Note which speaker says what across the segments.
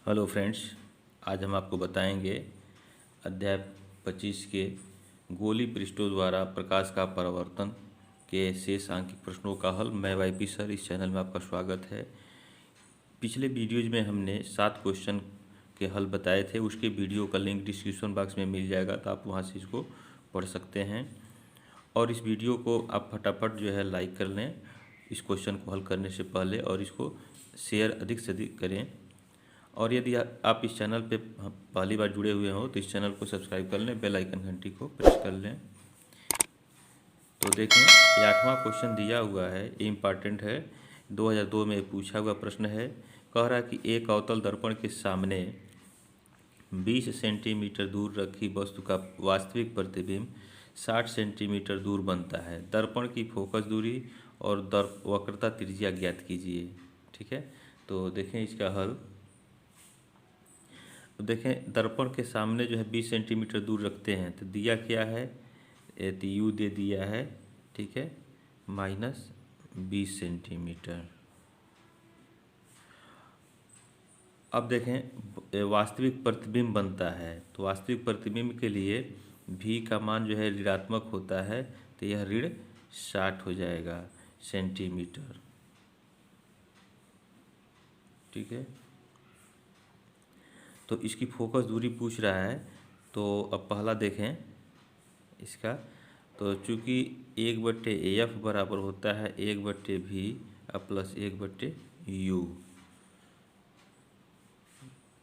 Speaker 1: Hello friends, आज हम आपको बताएंगे अध्याय 25 के गोली पृष्ठों द्वारा प्रकाश का परावर्तन के शेष आंकिक प्रश्नों का हल। मैं वाईपी सर, इस चैनल में आपका स्वागत है। पिछले वीडियोज में हमने 7 क्वेश्चन के हल बताए थे, उसके वीडियो का लिंक डिस्क्रिप्शन बॉक्स में मिल जाएगा, तो आप वहां से इसको पढ़ सकते हैं। और इस वीडियो को आप फटाफट जो है लाइक कर लें इस क्वेश्चन को हल करने से पहले, और इसको शेयर अधिक से अधिक करें। और यदि आप इस चैनल पे पहली बार जुड़े हुए हो तो इस चैनल को सब्सक्राइब कर लें, बेल आइकन घंटी को प्रेस कर लें। तो देखें, ये 8वां क्वेश्चन दिया हुआ है, ये इम्पॉर्टेंट है। 2002 में पूछा हुआ प्रश्न है। कह रहा है कि एक अवतल दर्पण के सामने 20 सेंटीमीटर दूर रखी वस्तु का वास्तविक प्रतिबिंब 60 सेंटीमीटर दूर बनता है। दर्पण की फोकस दूरी और वक्रता त्रिज्या ज्ञात कीजिए। ठीक है, तो देखें इसका हल। तो देखें, दर्पण के सामने जो है 20 सेंटीमीटर दूर रखते हैं, तो दिया क्या है, तो यू दे दिया है, ठीक है, -20 सेंटीमीटर। अब देखें, वास्तविक प्रतिबिंब बनता है, तो वास्तविक प्रतिबिंब के लिए भी का मान जो है ऋणात्मक होता है, तो यह ऋण 60 हो जाएगा सेंटीमीटर। ठीक है, तो इसकी फोकस दूरी पूछ रहा है। तो अब पहला देखें इसका, तो चूँकि 1/AF बराबर होता है 1/V प्लस 1/U,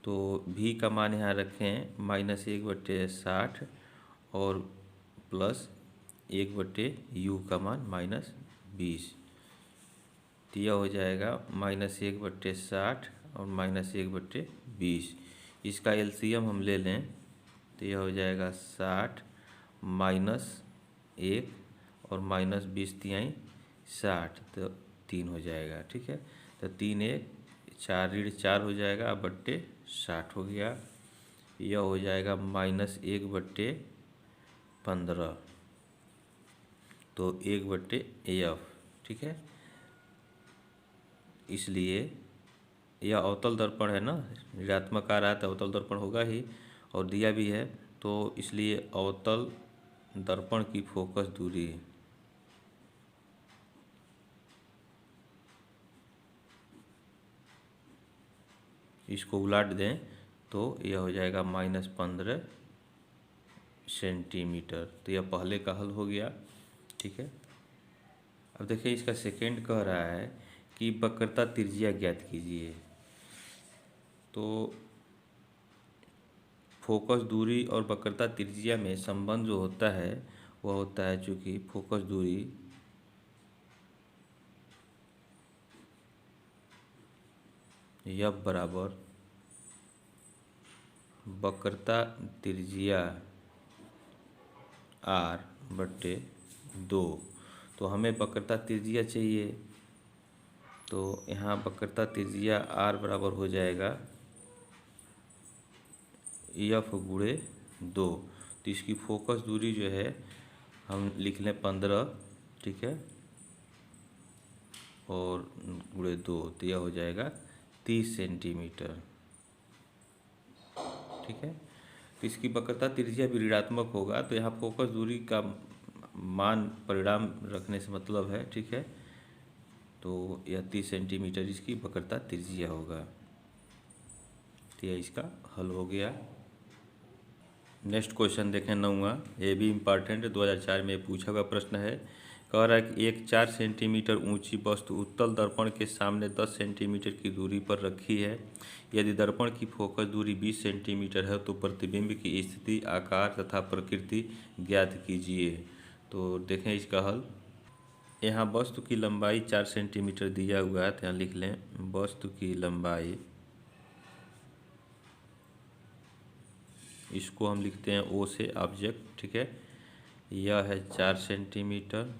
Speaker 1: तो V का मान यहाँ रखें -1/60 और प्लस 1/U का मान -20, तो यह हो जाएगा -1/60 और -1/20। इसका एलसीएम हम ले लें तो यह हो जाएगा 60 -1 और -20 तिहाई 60, तो 3 हो जाएगा। ठीक है, तो 3 1 4 ऋण 4 हो जाएगा, बट्टे 60 हो गया। यह हो जाएगा -1/15, तो 1/AF। ठीक है, इसलिए यह अवतल दर्पण है ना, ऋणात्मक आ रहा है तो अवतल दर्पण होगा ही, और दिया भी है, तो इसलिए अवतल दर्पण की फोकस दूरी इसको उलट दें तो यह हो जाएगा -15 सेंटीमीटर। तो यह पहले का हल हो गया। ठीक है, अब देखिए इसका सेकेंड कह रहा है कि वक्रता त्रिज्या ज्ञात कीजिए। तो फोकस दूरी और वक्रता त्रिज्या में संबंध जो होता है वह होता है, चूँकि फोकस दूरी F बराबर वक्रता त्रिज्या R/2। तो हमें वक्रता त्रिज्या चाहिए, तो यहाँ वक्रता त्रिज्या R बराबर हो जाएगा F गुणे 2। तो इसकी फोकस दूरी जो है हम लिख लें 15, ठीक है, और गुणे 2, तो यह हो जाएगा 30 सेंटीमीटर। ठीक है, तो इसकी वक्रता त्रिज्या भी ऋणात्मक होगा, तो यहाँ फोकस दूरी का मान परिणाम रखने से मतलब है। ठीक है, तो यह 30 सेंटीमीटर इसकी वक्रता त्रिज्या होगा, तो यह इसका हल हो गया। नेक्स्ट क्वेश्चन देखें 9वां, ये भी इम्पॉर्टेंट है, 2004 में पूछा हुआ प्रश्न है। कह रहा है कि एक 4 सेंटीमीटर ऊंची वस्तु उत्तल दर्पण के सामने 10 सेंटीमीटर की दूरी पर रखी है। यदि दर्पण की फोकस दूरी 20 सेंटीमीटर है तो प्रतिबिंब की स्थिति, आकार तथा प्रकृति ज्ञात कीजिए। तो देखें इसका हल। यहाँ वस्तु की लंबाई 4 सेंटीमीटर दिया हुआ है, तो यहाँ लिख लें वस्तु की लंबाई, इसको हम लिखते हैं O से ऑब्जेक्ट। ठीक है, यह है 4 सेंटीमीटर।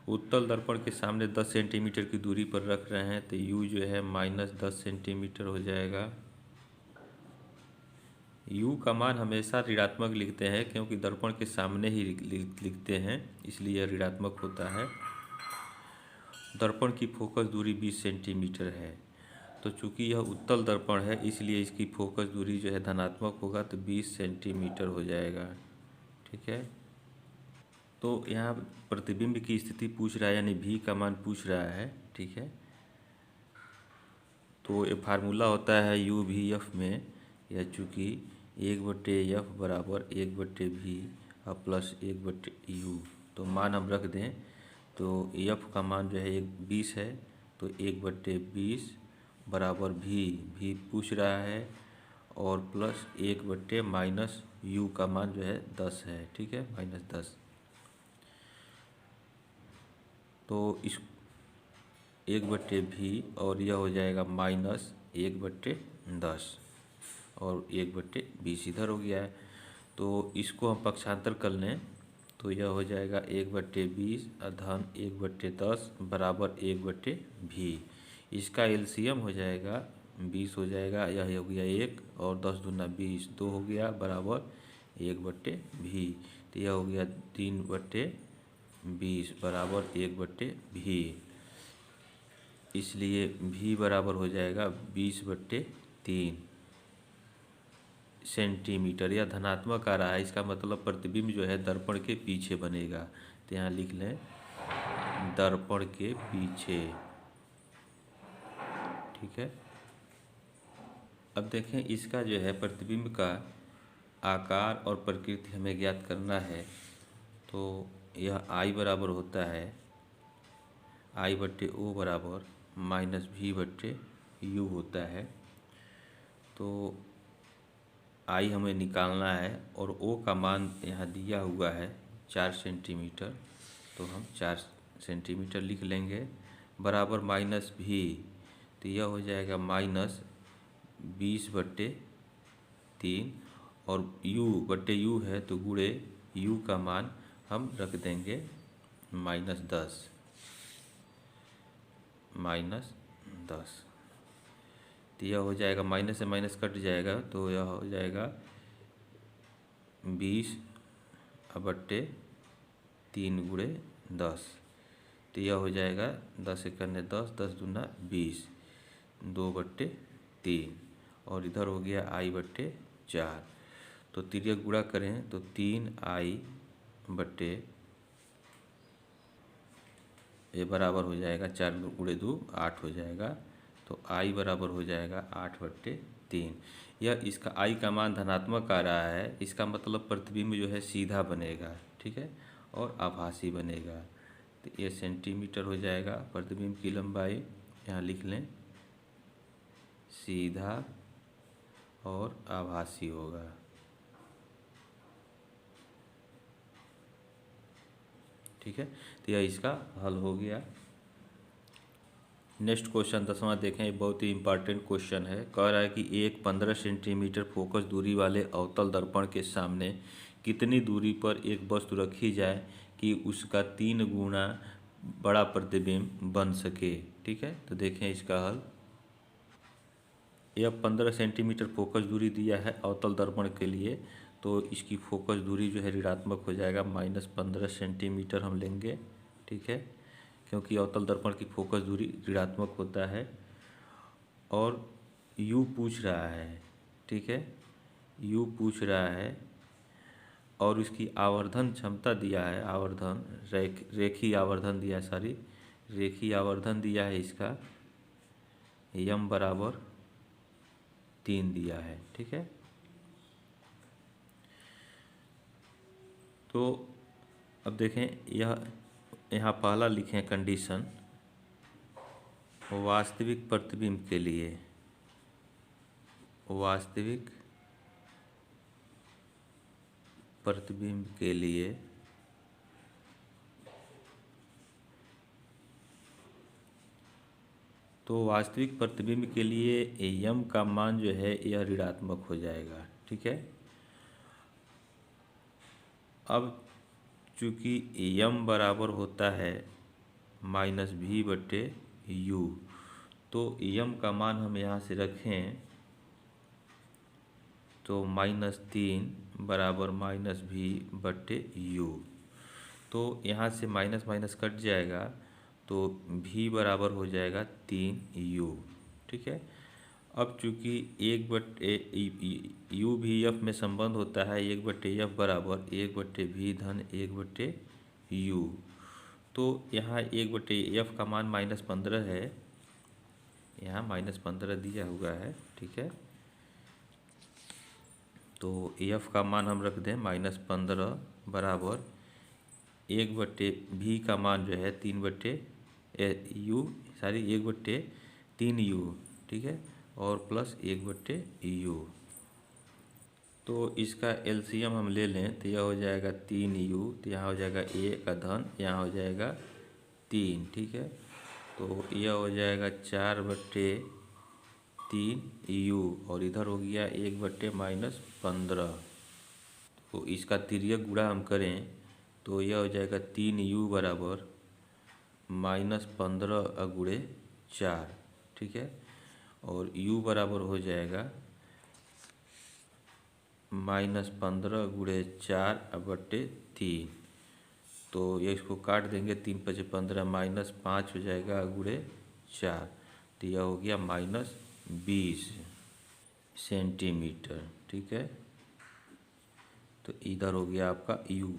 Speaker 1: उत्तल दर्पण के सामने 10 सेंटीमीटर की दूरी पर रख रहे हैं, तो U जो है -10 सेंटीमीटर हो जाएगा। U का मान हमेशा ऋणात्मक लिखते हैं, क्योंकि दर्पण के सामने ही लिखते हैं, इसलिए यह ऋणात्मक होता है। दर्पण की फोकस दूरी 20 सेंटीमीटर है, तो चूंकि यह उत्तल दर्पण है इसलिए इसकी फोकस दूरी जो है धनात्मक होगा, तो 20 सेंटीमीटर हो जाएगा। ठीक है, तो यहाँ प्रतिबिंब की स्थिति पूछ रहा है, यानी भी का मान पूछ रहा है। ठीक है, तो ये फार्मूला होता है यू भी एफ में, या चूँकि 1/f बराबर 1/v प्लस 1/u। तो मान हम रख दें, तो एफ का मान जो है 20 है, तो 1/20 बराबर भी पूछ रहा है, और प्लस 1/ माइनस यू का मान जो है 10 है। ठीक है, -10। तो इस 1/v और यह हो जाएगा -1/10 और 1/20 इधर हो गया है। तो इसको हम पक्षांतर कर लें तो यह हो जाएगा 1/20 धन 1/10 बराबर 1/v। इसका एलसीएम हो जाएगा 20 हो जाएगा, यह हो गया 1 और 10 दूना 20, 2 हो गया बराबर 1/v। तो यह हो गया 3/20 बराबर 1/v। इसलिए v बराबर हो जाएगा 20/3 सेंटीमीटर। या धनात्मक आ रहा है, इसका मतलब प्रतिबिंब जो है दर्पण के पीछे बनेगा। तो यहाँ लिख लें दर्पण के पीछे। ठीक है, अब देखें इसका जो है प्रतिबिंब का आकार और प्रकृति हमें ज्ञात करना है। तो यह I बराबर होता है I/O बराबर -V/U होता है। तो I हमें निकालना है और O का मान यहाँ दिया हुआ है 4 सेंटीमीटर, तो हम 4 सेंटीमीटर लिख लेंगे बराबर -V। तो यह हो जाएगा -20/3 और U/U है तो गुणे U का मान हम रख देंगे -10। तो यह हो जाएगा, माइनस से माइनस कट जाएगा, तो यह हो जाएगा 20/3 गुणे 10। तो यह हो जाएगा 10 × 10, 10 दूना 20, 2/3 और इधर हो गया I/4। तो तिर्यक गुणा करें तो 3I ये बराबर हो जाएगा 4 × 2 8 हो जाएगा। तो I बराबर हो जाएगा 8/3। यह इसका I का मान धनात्मक आ रहा है, इसका मतलब प्रतिबिंब जो है सीधा बनेगा। ठीक है, और आभासी बनेगा। तो ये सेंटीमीटर हो जाएगा। प्रतिबिंब की लंबाई यहाँ लिख लें, सीधा और आभासी होगा। ठीक है, तो यह इसका हल हो गया। नेक्स्ट क्वेश्चन 10वां देखें, ये बहुत ही इंपॉर्टेंट क्वेश्चन है। कह रहा है कि एक 15 सेंटीमीटर फोकस दूरी वाले अवतल दर्पण के सामने कितनी दूरी पर एक वस्तु रखी जाए कि उसका 3 गुना बड़ा प्रतिबिंब बन सके। ठीक है, तो देखें इसका हल। यह 15 सेंटीमीटर फोकस दूरी दिया है अवतल दर्पण के लिए, तो इसकी फोकस दूरी जो है ऋणात्मक हो जाएगा, -15 सेंटीमीटर हम लेंगे। ठीक है, क्योंकि अवतल दर्पण की फोकस दूरी ऋणात्मक होता है। और U पूछ रहा है। ठीक है, U पूछ रहा है और इसकी आवर्धन क्षमता दिया है, आवर्धन रेखीय आवर्धन दिया है, सॉरी रेखीय आवर्धन दिया है इसका, m बराबर 3 दिया है। ठीक है, तो अब देखें यह यहाँ पहला लिखें कंडीशन, वास्तविक प्रतिबिंब के लिए, वास्तविक प्रतिबिंब के लिए तो वास्तविक प्रतिबिंब के लिए m का मान जो है यह ऋणात्मक हो जाएगा। ठीक है, अब चूँकि m बराबर होता है -V/U, तो m का मान हम यहाँ से रखें तो -3 बराबर -V/U। तो यहाँ से माइनस माइनस कट जाएगा, तो V बराबर हो जाएगा 3U। ठीक है। अब चूंकि 1/, यू भी एफ में संबंध होता है 1/f बराबर 1/v धन 1/u। तो यहाँ 1/f का मान -15 है, यहाँ -15 दिया हुआ है, ठीक है। तो एफ का मान हम रख दें -15 बराबर 1/v का मान जो है 1/3u, ठीक है, और प्लस 1/u। तो इसका एलसीएम हम ले लें तो यह हो जाएगा 3u, तो यहाँ हो जाएगा a का धन, यहाँ हो जाएगा 3, ठीक है। तो यह हो जाएगा 4/3u और इधर हो गया 1/-15। तो इसका तिर्यक गुणा हम करें तो यह हो जाएगा 3u बराबर -15 गुणे 4, ठीक है। और u बराबर हो जाएगा -15 गुणे 4/3। तो ये इसको काट देंगे, 3 × 5 = 15, -5 हो जाएगा गुणे 4, तो यह हो गया -20 सेंटीमीटर, ठीक है। तो इधर हो गया आपका u।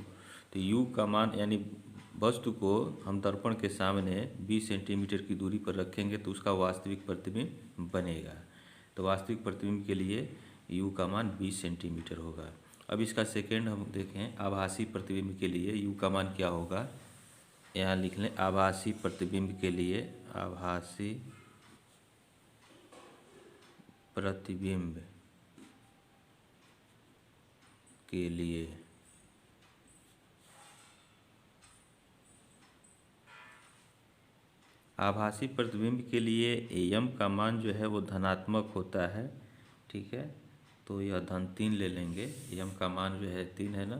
Speaker 1: तो u का मान यानी वस्तु को हम दर्पण के सामने 20 सेंटीमीटर की दूरी पर रखेंगे तो उसका वास्तविक प्रतिबिंब बनेगा। तो वास्तविक प्रतिबिंब के लिए u का मान 20 सेंटीमीटर होगा। अब इसका सेकेंड हम देखें, आभासी प्रतिबिंब के लिए u का मान क्या होगा। यहाँ लिख लें आभासी प्रतिबिंब के लिए, आभासी प्रतिबिंब के लिए आभासी प्रतिबिंब के लिए एम का मान जो है वो धनात्मक होता है, ठीक है। तो यह -3 ले लेंगे, एम का मान जो है 3 है ना,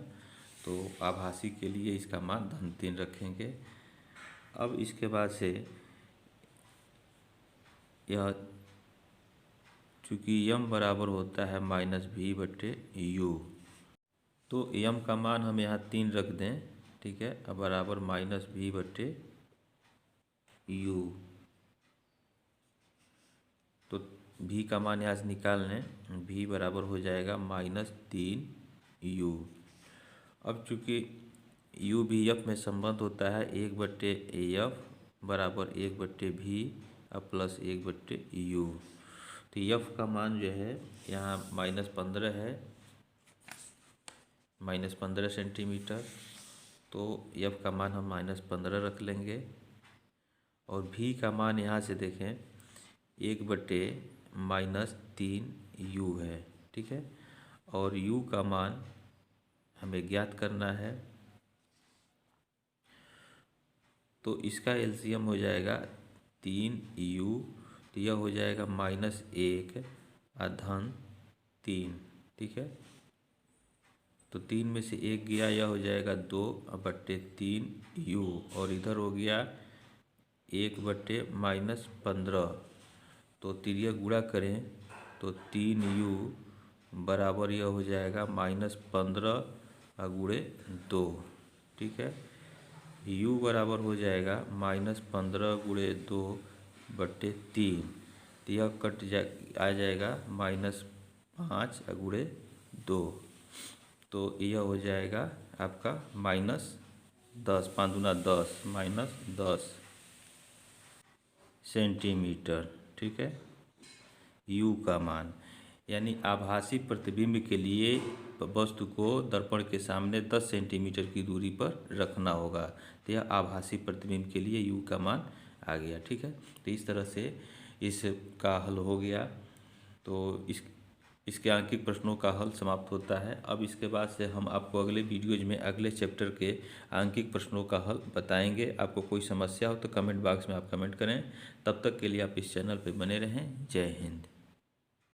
Speaker 1: तो आभासी के लिए इसका मान -3 रखेंगे। अब इसके बाद से यह चूँकि m बराबर होता है -v/u, तो m का मान हम यहाँ 3 रख दें, ठीक है। अब बराबर -v/u। तो v का मान यहाँ से निकाल लें, v बराबर हो जाएगा -3u। अब चूँकि u भी f में संबंध होता है 1/f बराबर 1/v प्लस 1/u। तो f का मान जो है यहाँ -15 है, -15 सेंटीमीटर। तो f का मान हम -15 रख लेंगे। और v का मान यहाँ से देखें 1/-3u है, ठीक है। और u का मान हमें ज्ञात करना है, तो इसका एलसीएम हो जाएगा 3u, तो यह हो जाएगा -1 धन 3, ठीक है। तो 3 में से 1 गया, यह हो जाएगा 2/3u और इधर हो गया 1/-15। तो तिर्यक गुणा करें तो 3u बराबर यह हो जाएगा -15 गुणे 2, ठीक है। u बराबर हो जाएगा -15 गुणे 2/3, तो यह आ जाएगा -5 गुणे 2, तो यह हो जाएगा आपका -10, 5 दूना 10, -10 सेंटीमीटर, ठीक है। u का मान यानी आभासी प्रतिबिंब के लिए वस्तु को दर्पण के सामने 10 सेंटीमीटर की दूरी पर रखना होगा। तो यह आभासी प्रतिबिंब के लिए u का मान आ गया, ठीक है। तो इस तरह से इसका हल हो गया। तो इसके आंकिक प्रश्नों का हल समाप्त होता है। अब इसके बाद से हम आपको अगले वीडियोज में अगले चैप्टर के आंकिक प्रश्नों का हल बताएंगे। आपको कोई समस्या हो तो कमेंट बॉक्स में आप कमेंट करें। तब तक के लिए आप इस चैनल पर बने रहें। जय हिंद।